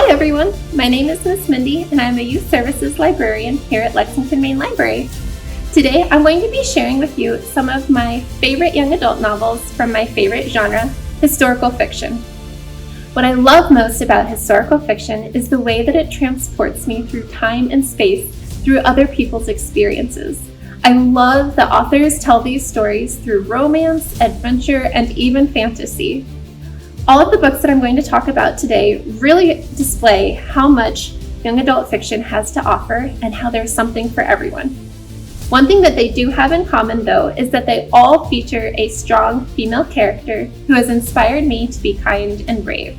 Hi everyone, my name is Miss Mindi and I'm a Youth Services Librarian here at Lexington Main Library. Today I'm going to be sharing with you some of my favorite young adult novels from my favorite genre, historical fiction. What I love most about historical fiction is the way that it transports me through time and space through other people's experiences. I love that authors tell these stories through romance, adventure, and even fantasy. All of the books that I'm going to talk about today really display how much young adult fiction has to offer and how there's something for everyone. One thing that they do have in common, though, is that they all feature a strong female character who has inspired me to be kind and brave.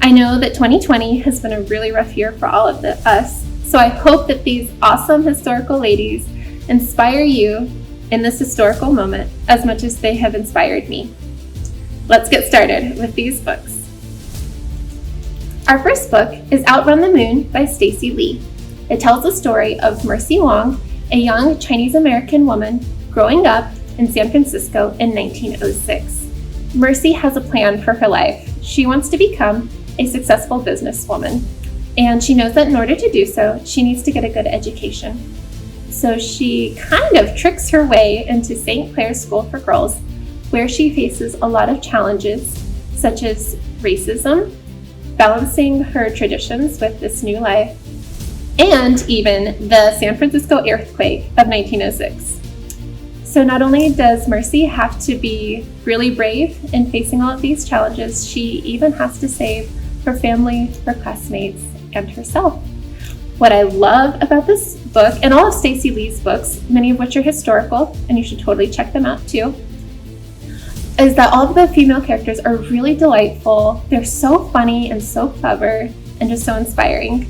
I know that 2020 has been a really rough year for all of us, so I hope that these awesome historical ladies inspire you in this historical moment as much as they have inspired me. Let's get started with these books. Our first book is Outrun the Moon by Stacey Lee. It tells the story of Mercy Wong, a young Chinese-American woman growing up in San Francisco in 1906. Mercy has a plan for her life. She wants to become a successful businesswoman, and she knows that in order to do so, she needs to get a good education. So she kind of tricks her way into St. Clair's School for Girls, where she faces a lot of challenges, such as racism, balancing her traditions with this new life, and even the San Francisco earthquake of 1906. So not only does Mercy have to be really brave in facing all of these challenges, she even has to save her family, her classmates, and herself. What I love about this book, and all of Stacey Lee's books, many of which are historical, and you should totally check them out too, is that all of the female characters are really delightful. They're so funny and so clever and just so inspiring.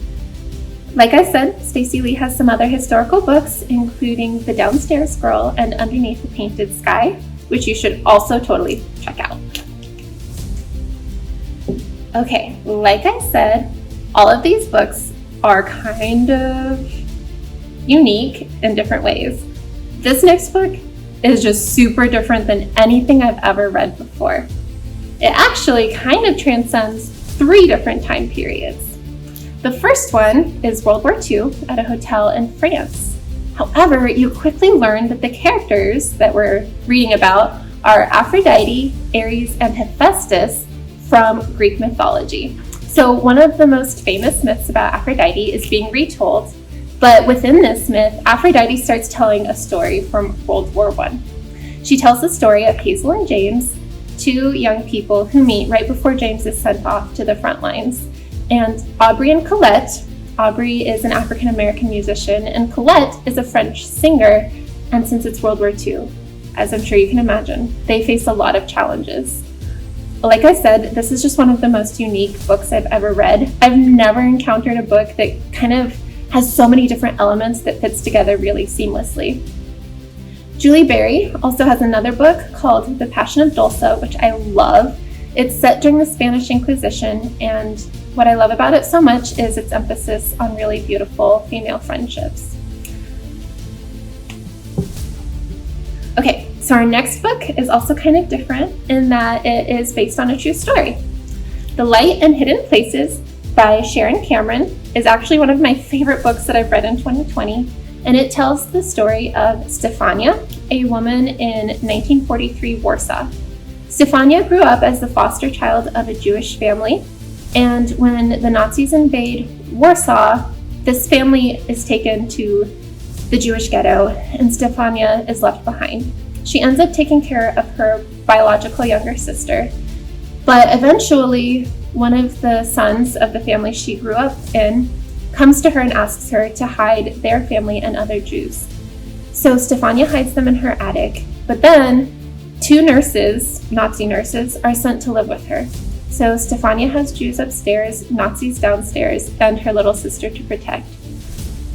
Like I said, Stacey Lee has some other historical books, including The Downstairs Girl and Underneath the Painted Sky, which you should also totally check out. Okay, like I said, all of these books are kind of unique in different ways. This next book is just super different than anything I've ever read before. It actually kind of transcends 3 different time periods. The first one is World War II at a hotel in France. However, you quickly learn that the characters that we're reading about are Aphrodite, Ares, and Hephaestus from Greek mythology. So one of the most famous myths about Aphrodite is being retold, but within this myth, Aphrodite starts telling a story from World War I. She tells the story of Hazel and James, 2 young people who meet right before James is sent off to the front lines. And Aubrey and Colette. Aubrey is an African-American musician, and Colette is a French singer. And since it's World War II, as I'm sure you can imagine, they face a lot of challenges. Like I said, this is just one of the most unique books I've ever read. I've never encountered a book that kind of has so many different elements that fits together really seamlessly. Julie Berry also has another book called The Passion of Dulce, which I love. It's set during the Spanish Inquisition, and what I love about it so much is its emphasis on really beautiful female friendships. Okay, so our next book is also kind of different in that it is based on a true story. The Light and Hidden Places by Sharon Cameron is actually one of my favorite books that I've read in 2020, and it tells the story of Stefania, a woman in 1943 Warsaw. Stefania grew up as the foster child of a Jewish family, and when the Nazis invade Warsaw, this family is taken to the Jewish ghetto, and Stefania is left behind. She ends up taking care of her biological younger sister, but eventually one of the sons of the family she grew up in comes to her and asks her to hide their family and other Jews. So Stefania hides them in her attic, but then 2 nurses, Nazi nurses, are sent to live with her. So Stefania has Jews upstairs, Nazis downstairs, and her little sister to protect.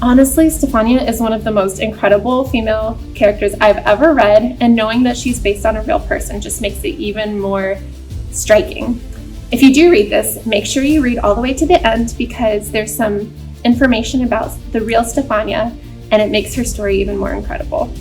Honestly, Stefania is one of the most incredible female characters I've ever read, and knowing that she's based on a real person just makes it even more striking. If you do read this, make sure you read all the way to the end because there's some information about the real Stefania, and it makes her story even more incredible.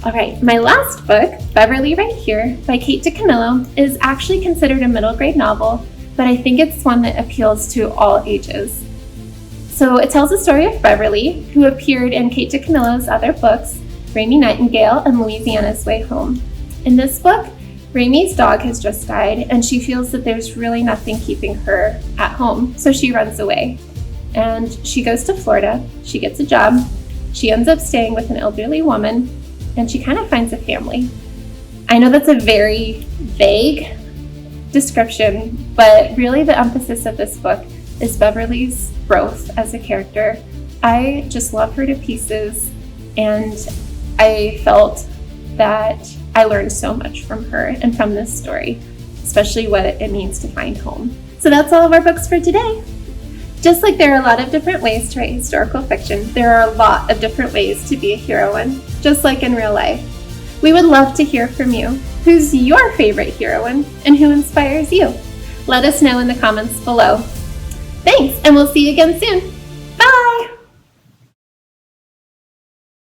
All right, my last book, Beverly Right Here by Kate DiCamillo, is actually considered a middle grade novel, but I think it's one that appeals to all ages. So it tells the story of Beverly, who appeared in Kate DiCamillo's other books, Rainy Nightingale and Louisiana's Way Home. In this book, Ramie's dog has just died, and she feels that there's really nothing keeping her at home, so she runs away. And she goes to Florida, she gets a job, she ends up staying with an elderly woman, and she kind of finds a family. I know that's a very vague description, but really the emphasis of this book is Beverly's growth as a character. I just love her to pieces, and I felt that I learned so much from her and from this story, especially what it means to find home. So that's all of our books for today. Just like there are a lot of different ways to write historical fiction, there are a lot of different ways to be a heroine, just like in real life. We would love to hear from you. Who's your favorite heroine and who inspires you? Let us know in the comments below. Thanks, and we'll see you again soon. Bye!